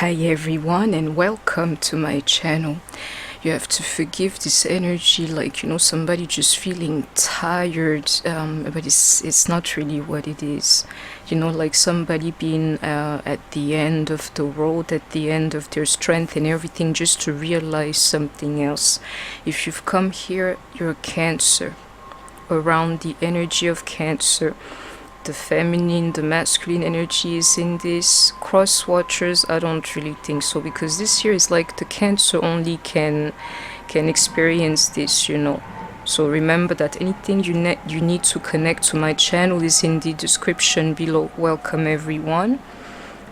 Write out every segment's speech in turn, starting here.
Hi everyone and welcome to my channel. You have to forgive this energy, like somebody just feeling tired, but it's not really what it is. Like somebody being at the end of the road, at the end of their strength and everything, just to realize something else. If you've come here, you're Cancer, around the energy of Cancer. The feminine, the masculine energy is in this. Cross watchers, I don't really think so, because this here is like the Cancer only can experience this. So remember that anything you need to connect to my channel is in the description below. Welcome everyone.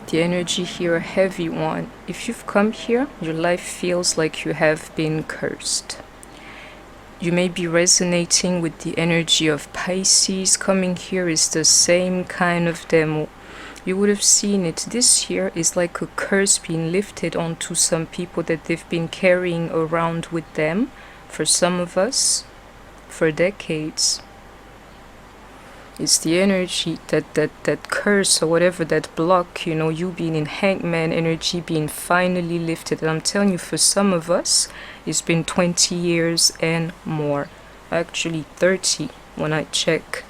The energy here, heavy one. If you've come here, your life feels like you have been cursed. You may be resonating with the energy of Pisces. Coming here is the same kind of demo. You would have seen it. This here is like a curse being lifted onto some people that they've been carrying around with them, for some of us, for decades. It's the energy, that curse or whatever, that block, you being in hangman energy being finally lifted. And I'm telling you, for some of us, it's been 20 years and more. Actually 30 when I check.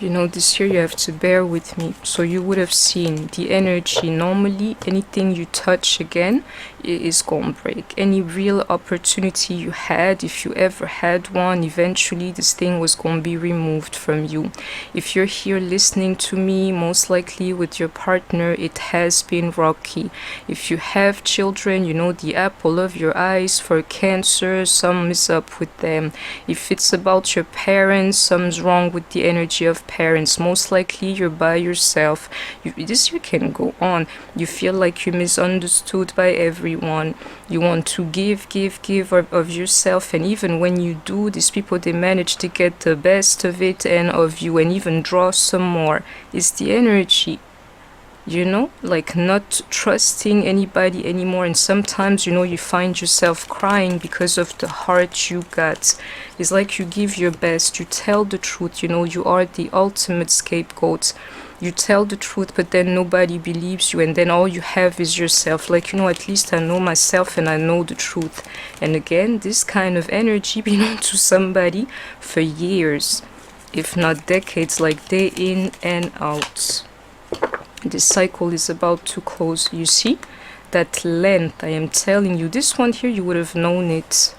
This year you have to bear with me. So you would have seen the energy. Normally, anything you touch again is gonna break. Any real opportunity you had, if you ever had one, eventually this thing was gonna be removed from you. If you're here listening to me, most likely with your partner, it has been rocky. If you have children, the apple of your eyes. For Cancer, something is up with them. If it's about your parents, something's wrong with the energy of parents. Most likely you're by yourself. This year can go on. You feel like you're misunderstood by everyone. You want to give of yourself, and even when you do, these people, they manage to get the best of it and of you, and even draw some more. It's the energy, like not trusting anybody anymore. And sometimes you find yourself crying because of the heart you got. It's like you give your best, you tell the truth, you are the ultimate scapegoat. You tell the truth, but then nobody believes you, and then all you have is yourself. Like, at least I know myself and I know the truth. And again, this kind of energy belongs to somebody for years, if not decades, like day in and out. This cycle is about to close. You see that length? I am telling you, this one here, you would have known it.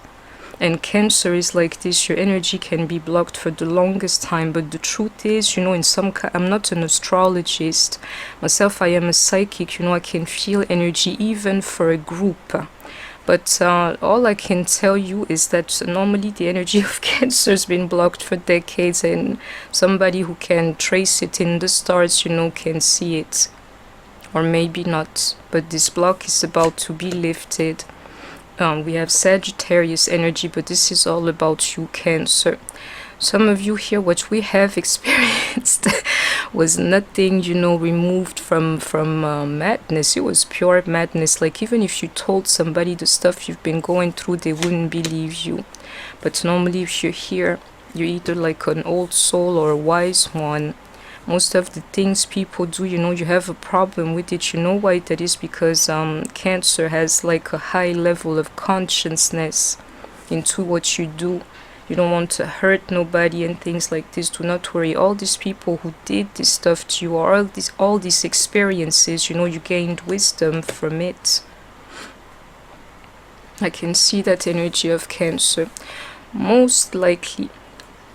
And Cancer is like this. Your energy can be blocked for the longest time, but the truth is, in some I'm not an astrologist myself. I am a psychic. I can feel energy even for a group. But all I can tell you is that normally the energy of Cancer has been blocked for decades, and somebody who can trace it in the stars, can see it. Or maybe not. But this block is about to be lifted. We have Sagittarius energy, but this is all about you, Cancer. Some of you here, what we have experienced was nothing, removed from madness. It was pure madness. Like, even if you told somebody the stuff you've been going through, they wouldn't believe you. But normally, if you're here, you're either like an old soul or a wise one. Most of the things people do, you have a problem with it. You know why that is? Because Cancer has like a high level of consciousness into what you do. You don't want to hurt nobody and things like this. Do not worry. All these people who did this stuff to you, or all these experiences, you gained wisdom from it. I can see that energy of Cancer. Most likely,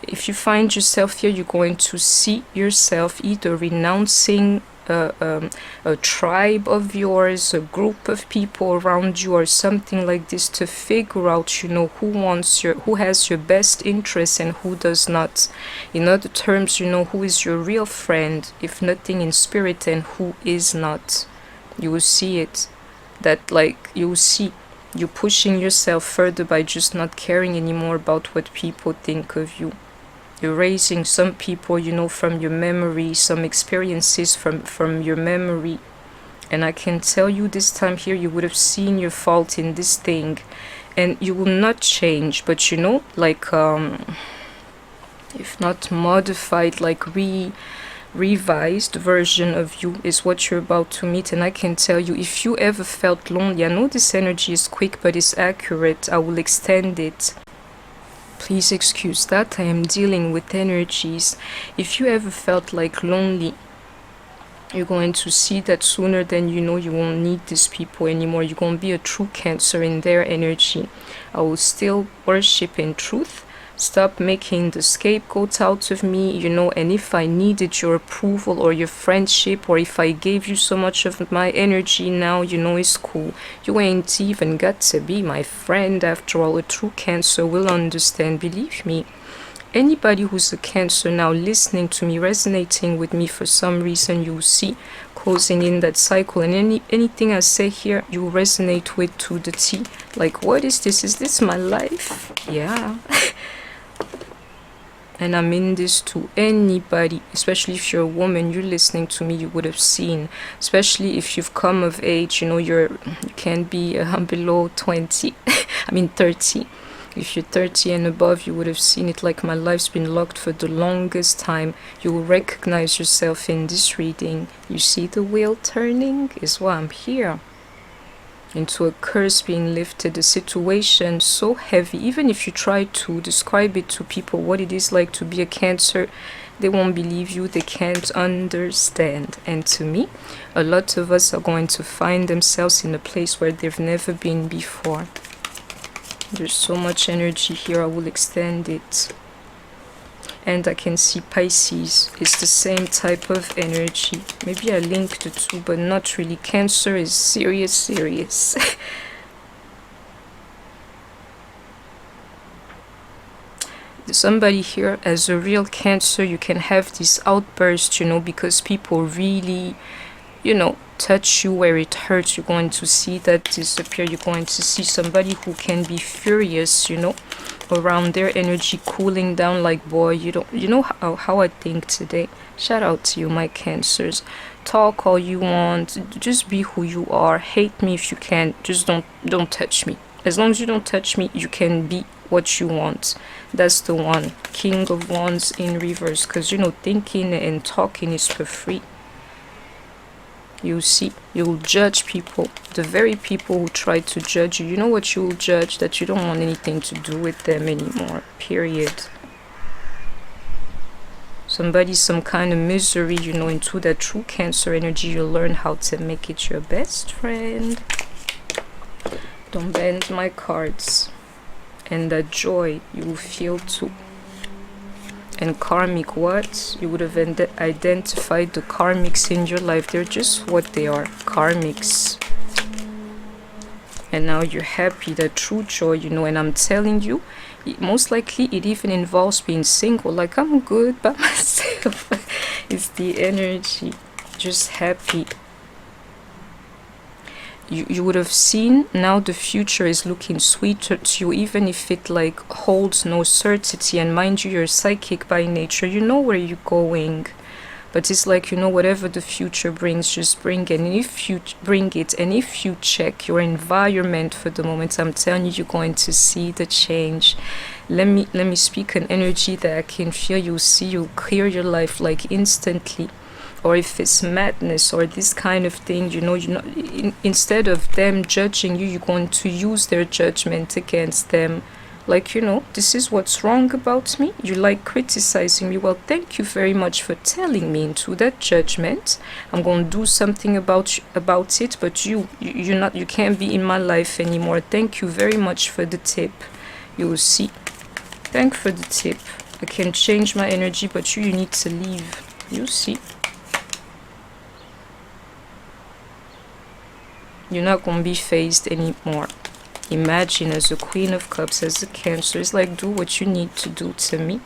if you find yourself here, you're going to see yourself either renouncing a tribe of yours, a group of people around you, or something like this, to figure out, who has your best interest and who does not. In other terms, who is your real friend, if nothing in spirit, and who is not. You will see it. That, like, you will see you pushing yourself further by just not caring anymore about what people think of you. Erasing some people, from your memory, some experiences from your memory. And I can tell you, this time here, you would have seen your fault in this thing, and you will not change, but like if not modified, like revised version of you is what you're about to meet. And I can tell you, if you ever felt lonely, I know this energy is quick, but it's accurate. I will extend it. Please excuse that. I am dealing with energies. If you ever felt like lonely, you're going to see that sooner than you know. You won't need these people anymore. You're going to be a true Cancer in their energy. I will still worship in truth. Stop making the scapegoat out of me, you know, and if I needed your approval or your friendship, or if I gave you so much of my energy now, you know, it's cool. You ain't even got to be my friend. After all, a true Cancer will understand, believe me. Anybody who's a Cancer now listening to me, resonating with me for some reason, you'll see closing in that cycle, and anything I say here you resonate with to the T. Like, what is this? Is this my life? Yeah. And I mean this to anybody, especially if you're a woman, you're listening to me, you would have seen, especially if you've come of age, you know, you can be below 20, I mean 30. If you're 30 and above, you would have seen it. Like, my life's been locked for the longest time. You will recognize yourself in this reading. You see the wheel turning is why I'm here. Into a curse being lifted, a situation so heavy. Even if you try to describe it to people, what it is like to be a Cancer, they won't believe you. They can't understand. And to me, a lot of us are going to find themselves in a place where they've never been before. There's so much energy here. I will extend it. And I can see Pisces. It's the same type of energy. Maybe I linked the two, but not really. Cancer is serious. Somebody here, as a real Cancer, you can have this outburst, you know, because people really, you know, touch you where it hurts. You're going to see that disappear. You're going to see somebody who can be furious, you know, around their energy cooling down. Like, boy, you know how I think today. Shout out to you, my Cancers. Talk all you want, just be who you are. Hate me if you can, just don't touch me. As long as you don't touch me, you can be what you want. That's the one. King of Wands in reverse, because, you know, thinking and talking is for free. You see, you'll judge people, the very people who try to judge you. You know what you'll judge? That you don't want anything to do with them anymore, period. Somebody, some kind of misery, you know, into that true Cancer energy, you'll learn how to make it your best friend. Don't bend my cards. And that joy you will feel too. And karmic, what? You would have identified the karmics in your life. They're just what they are, karmics. And now you're happy, that true joy, you know. And I'm telling you, most likely it even involves being single. Like, I'm good by myself. It's the energy, just happy. You would have seen now the future is looking sweeter to you, even if it like holds no certainty. And mind you, you're psychic by nature, you know where you're going, but it's like, you know, whatever the future brings, just bring it. And if you bring it, and if you check your environment for the moment, I'm telling you, you're going to see the change. Let me speak an energy that I can feel. You'll see, you'll clear your life like instantly. Or if it's madness or this kind of thing, you know, instead of them judging you, you're going to use their judgment against them. Like, you know, this is what's wrong about me. You like criticizing me. Well, thank you very much for telling me into that judgment. I'm going to do something about it, but you can't be in my life anymore. Thank you very much for the tip. You will see. Thank for the tip. I can change my energy, but you need to leave. You see. You're not going to be phased anymore. Imagine, as a Queen of Cups, as a Cancer, it's like, do what you need to do to me.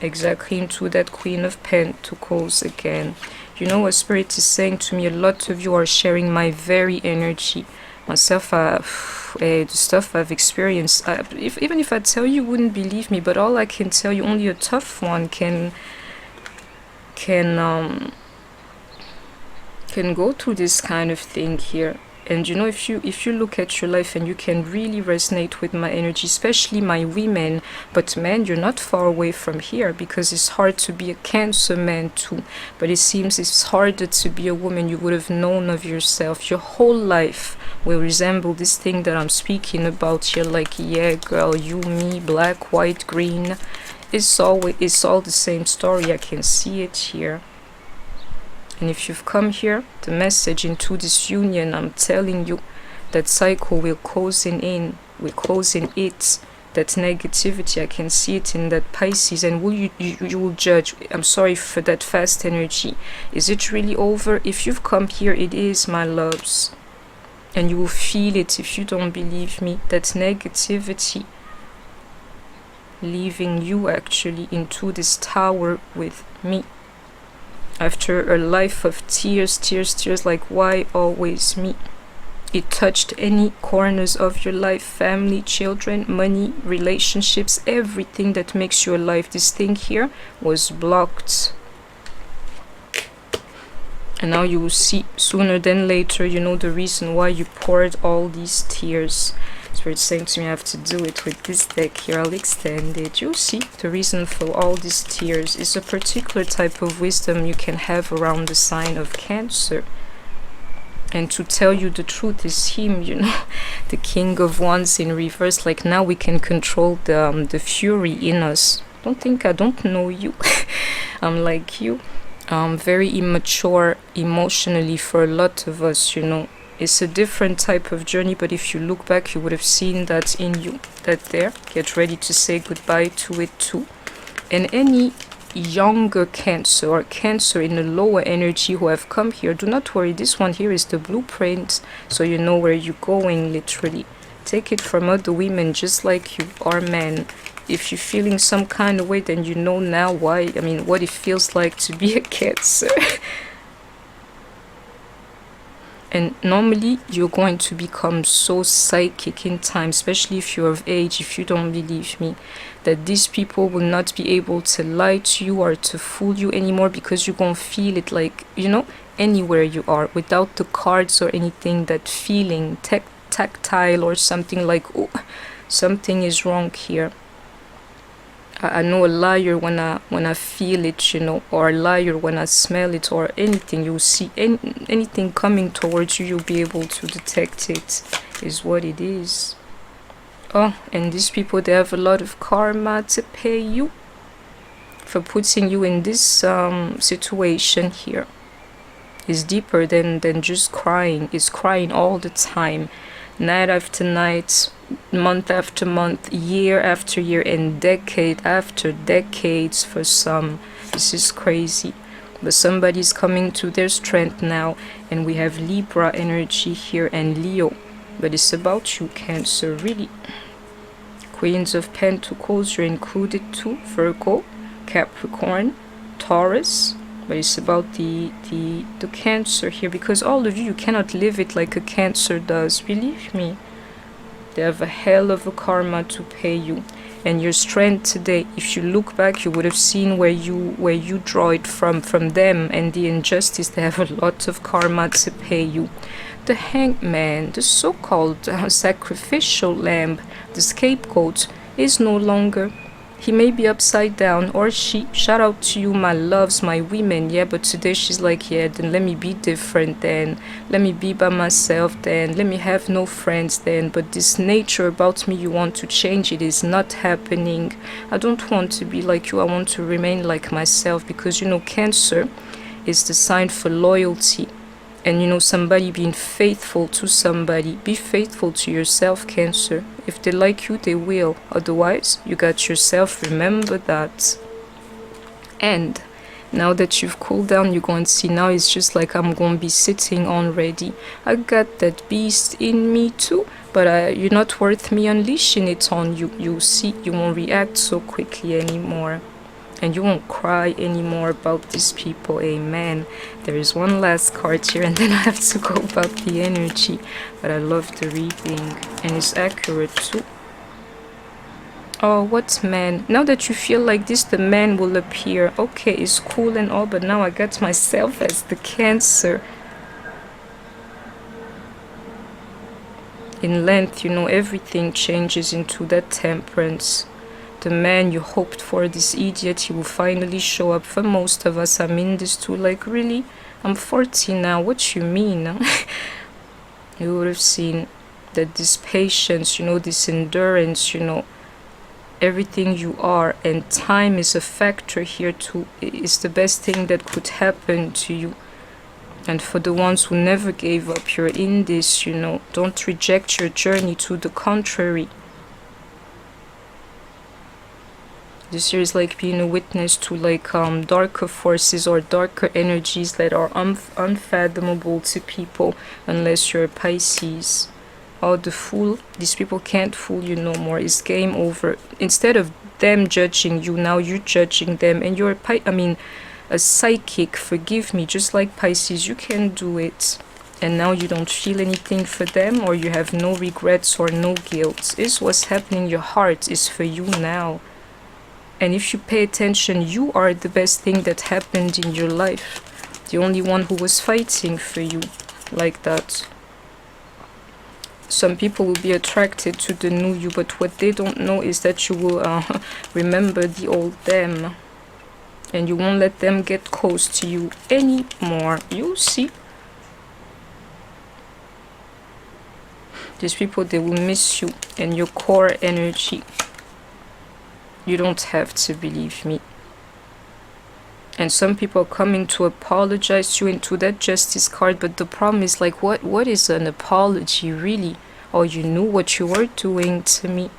Exactly, into that Queen of Pentacles again. You know what Spirit is saying to me? A lot of you are sharing my very energy. Myself, the stuff I've experienced, even if I tell you, you wouldn't believe me. But all I can tell you, only a tough one can go through this kind of thing here. And you know, if you look at your life and you can really resonate with my energy, especially my women, but men, you're not far away from here, because it's hard to be a Cancer man too, but it seems it's harder to be a woman. You would have known of yourself. Your whole life will resemble this thing that I'm speaking about here. Like, yeah, girl, you, me, black, white, green. It's all the same story. I can see it here. And if you've come here, the message into this union, I'm telling you, that cycle will closing in, it. That negativity, I can see it in that Pisces, and you will judge. I'm sorry for that fast energy. Is it really over? If you've come here, it is, my loves. And you will feel it if you don't believe me. That negativity leaving you actually into this tower with me. After a life of tears, like, why always me? It touched any corners of your life, family, children, money, relationships, everything that makes you alive. This thing here was blocked. And now you will see sooner than later, you know, the reason why you poured all these tears. Spirit saying to me, I have to do it with this deck here. I'll extend it. You'll see the reason for all these tears is a particular type of wisdom you can have around the sign of Cancer. And to tell you the truth is him, you know, the King of Wands in reverse. Like, now we can control the fury in us. Don't think I don't know you. I'm like you. Very immature emotionally for a lot of us, you know. It's a different type of journey, but if you look back, you would have seen that in you, that there. Get ready to say goodbye to it too. And any younger Cancer or Cancer in a lower energy who have come here, do not worry. This one here is the blueprint, so you know where you're going, literally. Take it from other women just like you are men. If you're feeling some kind of way, then you know now why. I mean, what it feels like to be a Cancer. And normally you're going to become so psychic in time, especially if you're of age, if you don't believe me, that these people will not be able to lie to you or to fool you anymore, because you're going to feel it, like, you know, anywhere you are, without the cards or anything, that feeling, tactile or something, like, oh, something is wrong here. I know a liar when I feel it, you know, or a liar when I smell it, or anything. You'll see anything coming towards you, you'll be able to detect it, is what it is. Oh, and these people, they have a lot of karma to pay you for putting you in this situation here. It's deeper than just crying. It's crying all the time, night after night, month after month, year after year, and decade after decades for some. This is crazy. But somebody's coming to their strength now, and we have Libra energy here and Leo. But it's about you, Cancer, really. Queens of Pentacles, you're included too. Virgo, Capricorn, Taurus. But it's about the Cancer here, because all of you cannot live it like a Cancer does, believe me. They have a hell of a karma to pay you. And your strength today, if you look back, you would have seen where you draw it from them, and the injustice. They have a lot of karma to pay you. The Hanged Man, the so-called sacrificial lamb, the scapegoat, is no longer. He may be upside down, or she. Shout out to you, my loves, my women. Yeah, but today she's like, yeah, then let me be different then. Let me be by myself then. Let me have no friends then. But this nature about me, you want to change. It is not happening. I don't want to be like you. I want to remain like myself, because, you know, Cancer is the sign for loyalty. And, you know, somebody being faithful to somebody. Be faithful to yourself, Cancer. If they like you, they will. Otherwise, you got yourself. Remember that. And now that you've cooled down, you're going to see now it's just like I'm going to be sitting on ready. I got that beast in me too. But you're not worth me unleashing it on you. You'll see, you won't react so quickly anymore. And you won't cry anymore about these people. Amen. There is one last card here, and then I have to go about the energy. But I love the reading, and it's accurate too. Oh, what man? Now that you feel like this, the man will appear. Okay, it's cool and all, but now I got myself as the Cancer. in length, you know, everything changes into that temperance. The man you hoped for, this idiot, he will finally show up. For most of us, I'm in this too, like, really? I'm 40 now, what you mean? You would have seen that this patience, you know, this endurance, you know, everything you are, and time is a factor here too, is the best thing that could happen to you. And for the ones who never gave up, you're in this, you know, don't reject your journey, to the contrary. This year is like being a witness to like darker forces or darker energies that are unfathomable to people unless you're a Pisces. Oh, the fool, these people can't fool you no more. It's game over. Instead of them judging you, now you're judging them, and you're a psychic, forgive me, just like Pisces, you can do it. And now you don't feel anything for them, or you have no regrets or no guilt. It's what's happening. Your heart is for you now. And if you pay attention, you are the best thing that happened in your life. The only one who was fighting for you like that. Some people will be attracted to the new you, but what they don't know is that you will remember the old them. And you won't let them get close to you anymore. You'll see. These people, they will miss you and your core energy. You don't have to believe me. And some people are coming to apologize to you into that justice card, but the problem is like, what is an apology really? Or you knew what you were doing to me.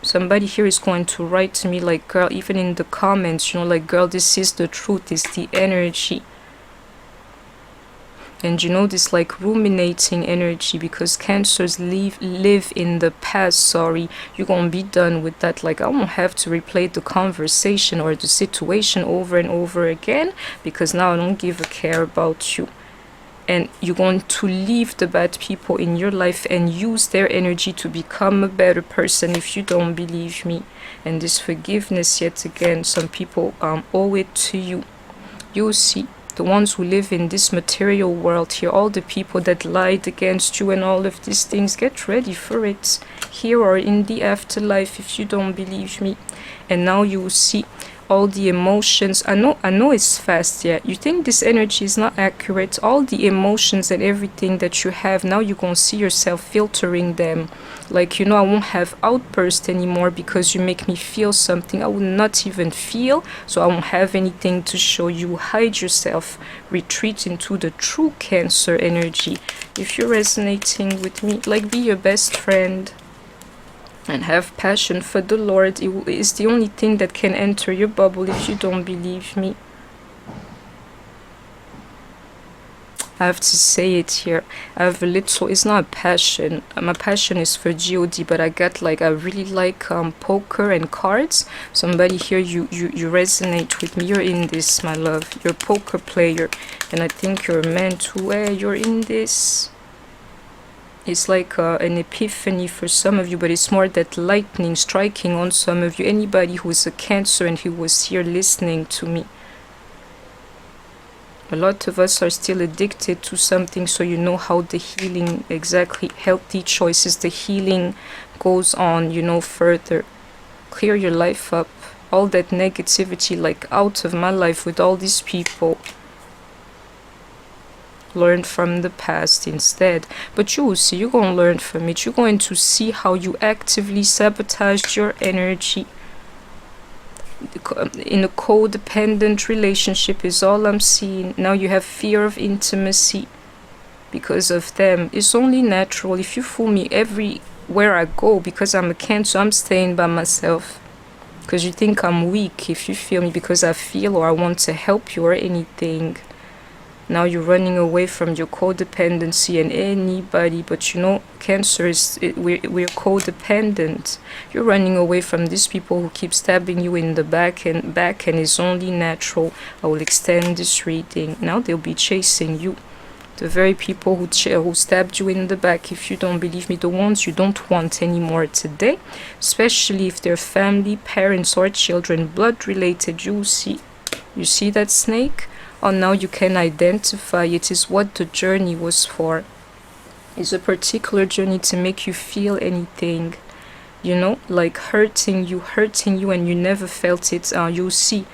Somebody here is going to write to me like, girl, even in the comments, you know, like, girl, this is the truth, it's the energy. And you know, this like ruminating energy, because cancers live in the past. Sorry, you're gonna be done with that. Like, I won't have to replay the conversation or the situation over and over again, because now I don't give a care about you. And you're going to leave the bad people in your life and use their energy to become a better person, if you don't believe me. And this forgiveness, yet again, some people owe it to you. You'll see. The ones who live in this material world here, all the people that lied against you and all of these things, get ready for it, here or in the afterlife, if you don't believe me. And now you will see all the emotions. I know it's fast, yeah. You think this energy is not accurate. All the emotions and everything that you have, now you're gonna see yourself filtering them. Like, you know, I won't have outbursts anymore because you make me feel something I will not even feel, so I won't have anything to show you. Hide yourself, retreat into the true Cancer energy. If you're resonating with me, like, be your best friend and have passion for the Lord. It is the only thing that can enter your bubble, if you don't believe me. I have to say it here. I have a little, it's not a passion. My passion is for God, but I really like poker and cards. Somebody here, you resonate with me. You're in this, my love. You're a poker player, and I think you're meant to, you're in this. It's like an epiphany for some of you, but it's more that lightning striking on some of you. Anybody who's a Cancer and who was here listening to me. A lot of us are still addicted to something, so you know how the healing, exactly, healthy choices, the healing goes on, you know, further. Clear your life up. All that negativity, like, out of my life with all these people. Learn from the past instead. But you will see, you're going to learn from it. You're going to see how you actively sabotaged your energy. In a codependent relationship is all I'm seeing. Now you have fear of intimacy because of them. It's only natural. If you fool me everywhere I go, because I'm a Cancer, I'm staying by myself. Because you think I'm weak if you feel me because I feel or I want to help you or anything. Now you're running away from your codependency and anybody, but you know, Cancer is, we're codependent. You're running away from these people who keep stabbing you in the back, and it's only natural. I will extend this reading. Now they'll be chasing you. The very people who stabbed you in the back, if you don't believe me, the ones you don't want anymore today, especially if they're family, parents or children, blood related. You see that snake? Oh, now you can identify it is what the journey was for. It's a particular journey to make you feel anything, you know, like hurting you, and you never felt it. You'll see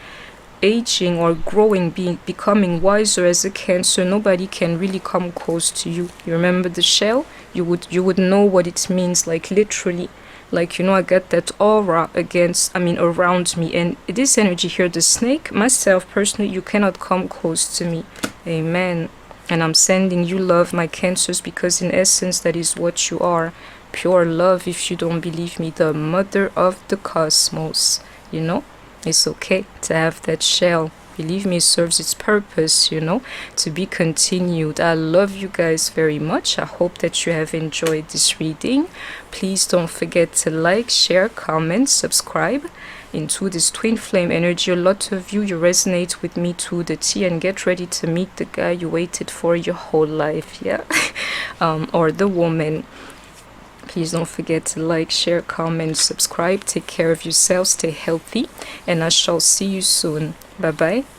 aging or growing, becoming wiser as a Cancer. Nobody can really come close to you. You remember the shell? You would know what it means, like literally. Like, you know, I get that aura around me, and this energy here, the snake, myself personally, you cannot come close to me. Amen. And I'm sending you love, my Cancers, because in essence that is what you are. Pure love. If you don't believe me, the mother of the cosmos, you know. It's okay to have that shell. Believe me, it serves its purpose, you know, to be continued. I love you guys very much. I hope that you have enjoyed this reading. Please don't forget to like, share, comment, subscribe into this twin flame energy. A lot of you resonate with me to the T, and get ready to meet the guy you waited for your whole life, yeah? Or the woman. Please don't forget to like, share, comment, subscribe. Take care of yourself, stay healthy, and I shall see you soon. Bye bye.